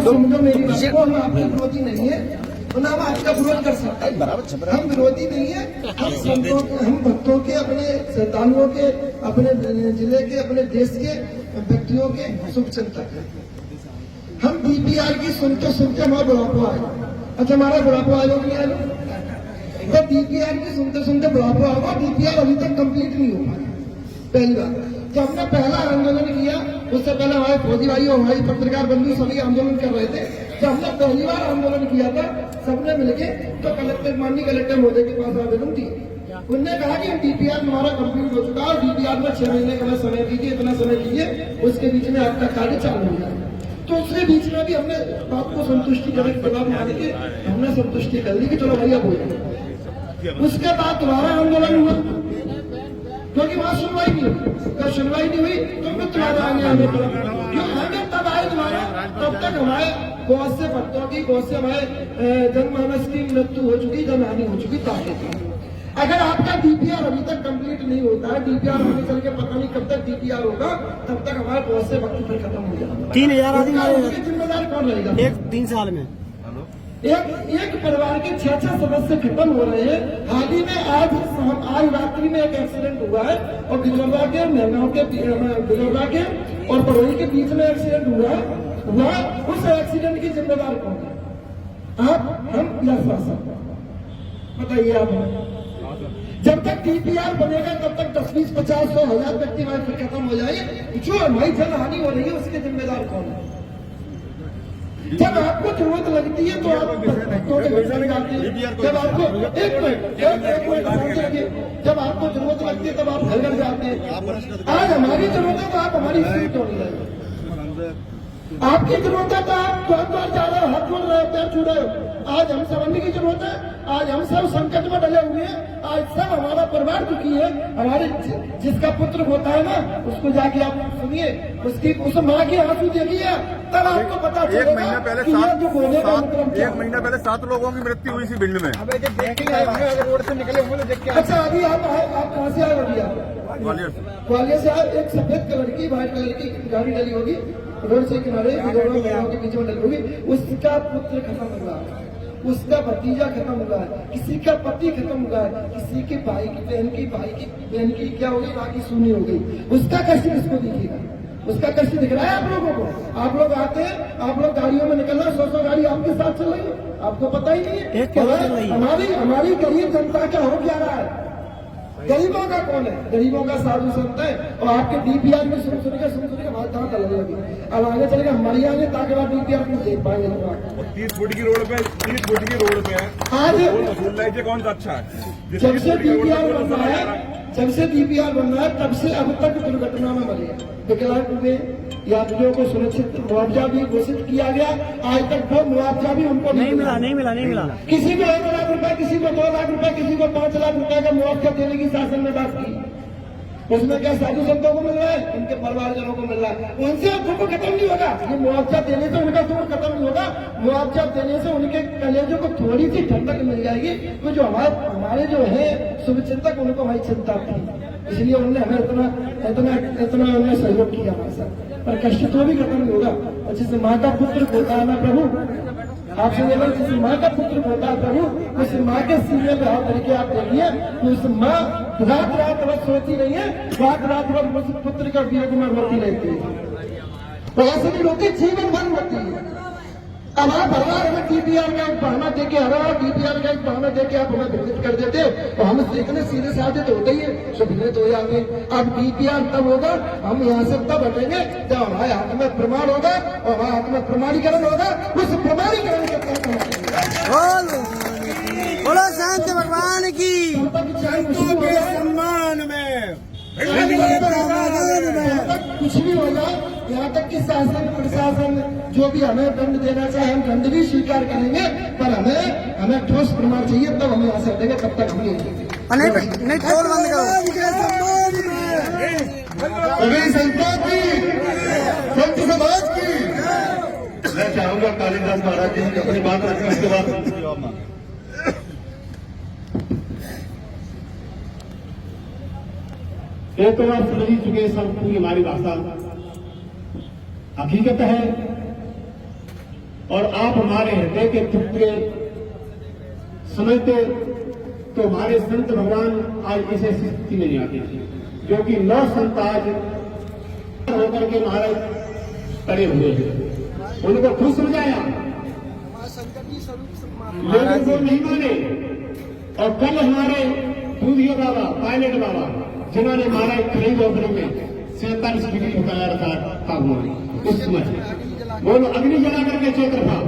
सुन लो मेरी बात को, हम आपके विरोधी नहीं है, ना हम आपका विरोध कर सकते हैं, हम विरोधी नहीं है। हम संतों के, हम भक्तों के, अपने श्रद्धालुओं के, अपने जिले के, अपने देश के व्यक्तियों के शुभ चिंतक हैं। हम डीपीआर की सुनते सुनते हमारा बुढ़ापा आया। अच्छा, हमारा बुढ़ापा आया नहीं आया? तो डीपीआर की सुनते सुनते बुढ़ापा आएगा। डीपीआर अभी तक कंप्लीट नहीं हो पाया। पहली बात, जब हमने पहला आंदोलन किया, उससे पहले हमारे फौजी भाई और हमारी पत्रकार बंधु सभी आंदोलन कर रहे थे। जब हमने पहली बार आंदोलन किया था सबने मिलके, तो कलेक्टर, माननीय कलेक्टर महोदय के पास आवेदन दिया। उन्होंने कहा कि डीपीआर हमारा कंप्लीट हो चुका है, डीपीआर में 6 महीने का समय दीजिए, इतना समय दीजिए, उसके बीच में आपका कार्य चालू हो जाए। तो उसके बीच में भी हमने बात को संतुष्टिजनक जवाब मान के हमने संतुष्टि कर ली कि चलो भैया बोलो। उसके बाद दोबारा आंदोलन हुआ, क्योंकि वहां सुनवाई नहीं हुई। जब सुनवाई नहीं हुई तो हम तुम्हारे आगे आने पड़ा, जो आगे तब आए तुम्हारा, तब तक हमारे बहुत से भक्तों की, बहुत से हमारे जनमानस की मृत्यु हो चुकी, जनहानि हो चुकी। ताकि अगर आपका डीपीआर अभी तक कंप्लीट नहीं होता है, डीपीआर आगे चल के पता नहीं कब तक डीपीआर होगा, तब तक हमारे बहुत से वक्त फिर खत्म हो जाएगा। 3000 आदमी जिम्मेदार कौन रहेगा? 3 साल में एक परिवार के 6 सदस्य खत्म हो रहे हैं। हाल ही में आज रात्रि में एक एक्सीडेंट हुआ है, और बिजलौरा के, मेहगांव के, बिजलौरा के और बड़ोई के बीच में एक्सीडेंट हुआ। उस एक्सीडेंट की जिम्मेदार कौन है? आप, हम या शासन? बताइए आप। जब तक डीपीआर बनेगा तब तक 10, 20, 50, 100, 1000 व्यक्ति हमारे खत्म हो जाए। जो हमारी जनहानि हो रही है उसके जिम्मेदार कौन है? जब आपको जरूरत लगती है तो आप भक्तों के घर में जाते हैं। जब आपको एक मिनट जब आपको जरूरत लगती है तब आप घर घर जाते हैं। आज हमारी जरूरत है तो आप हमारी सुन क्यों नहीं रहे? आपकी जरूरत है तो आप द्वार जा रहे हो, हाथ जोड़ रहे हो, पैर छू रहे हो। आज हम समझने की जरूरत है। आज हम सब संकट में डले हुए हैं। आज सब हमारा परिवार दुखी है। हमारे जिसका पुत्र होता है ना, उसको जाके आप सुनिए, उसकी उस माँ की आंसू देखिए, तब आपको पता चलेगा। 1 महीना पहले 7 लोगों की मृत्यु हुई थी भिंड में। रोड से निकले होंगे देख के। अच्छा, अभी आप कहाँ से आए? भैया ग्वालियर से आए। एक सफेद कलर की, व्हाइट कलर की गाड़ी डली होगी रोड से किनारे, के बीच में डली होगी। उसका पुत्र खत्म हुआ, उसका भतीजा खत्म हुआ है, किसी का पति खत्म हुआ है, किसी के भाई की बहन की, भाई की बहन की क्या हो गई, बाकी सुनी हो गई। उसका कष्ट किसको दिखेगा? उसका कष्ट दिख रहा है आप लोगों को? आप लोग आते हैं, आप लोग गाड़ियों में निकल रहे हैं, 100 गाड़ी आपके साथ चल रही है, आपको पता ही नहीं है। हमारी गरीब जनता का हो क्या रहा है? गरीबों का कौन है? गरीबों का साधु संत है। और आपके डीपीआर में सुन सुन के हमारे दांत अलग लगे। अब आगे चलेगा हमारी आगे, ताकि आप डीपीआर को देख पाएंगे। 30 फुट की रोड पे आज कौन सा अच्छा है? जब से डीपीआर बन रहा है, तब से अब तक दुर्घटना में मरे, विकलांग हुए, यात्रियों को सुरक्षित मुआवजा भी घोषित किया गया। आज तक वो मुआवजा भी उनको नहीं मिला। किसी को 1 लाख रुपए, किसी को 2 लाख रुपए, किसी को 5 लाख रुपए का मुआवजा देने की शासन ने बात की। उसमें क्या साधु संतों को मिल रहा है? उनके परिवारजनों को मिल रहा है। उनसे दुख खत्म नहीं होगा। ये मुआवजा देने से उनका दुख खत्म नहीं होगा। मुआवजा देने से उनके कलेजों को थोड़ी सी ठंडक मिल जाएगी। तो जो हमारे जो है शुभचिंतक, उनको हमारी चिंता थी, इसलिए उन्होंने हमें इतना उन्होंने सहयोग किया हमारे साथ। पर कष्ट तो भी खत्म नहीं होगा। और जिस माँ का पुत्र होता है ना प्रभु, आपसे बोला, जिस माँ का पुत्र होता है प्रभु, उस माँ के सीने पे हाथ करके आप देखिए, उस माँ रात भर सोती नहीं है, रात भर उस पुत्र का वियोग में रोती रहती है। तो ऐसे भी रोती जीवन भर रोती है। अब आप हर बार हमें डीपीआर का एक बहाना देके, आप हमें विरोध कर देते, तो हम इतने सीधे साधे तो होते ही है, सुविधित हो जाएंगे। अब डीपीआर तब होगा, हम यहाँ से तब हटेंगे जब हमारे हाथ में प्रमाण होगा, और हमारे हाथ में प्रमाणीकरण होगा। उस प्रमाणीकरण के तहत बोलो शांति भगवान की सम्मान में कुछ भी हो जाए, यहाँ तक कि शासन प्रशासन जो भी हमें दंड देना चाहे, हम दंड भी स्वीकार करेंगे, पर हमें ठोस प्रमाण चाहिए, तब हम यहाँ से हटेंगे। तब तक हम नहीं टोल बंद करो। संतों की, संत समाज की मैं चाहूंगा कालिदास महाराज जी अपनी बात रखें, उसके बाद ये तो आप समझ ही चुके सब। पूरी हमारी भाषा हकीकत है और आप हमारे हृदय के टुकड़े समझते तो हमारे संत भगवान आज इस स्थिति में नहीं आते थे, जो कि 9 संत आज होकर के महाराज खड़े हुए हैं। उनको खुद समझाया लेकिन वो नहीं माने। और कल हमारे दूधिया बाबा, पायलट बाबा, जिन्होंने महाराज खरीद ओपनिंग में 47 डिग्री उतारा रखा था, उस समय वो अग्नि जला करके चौतरफा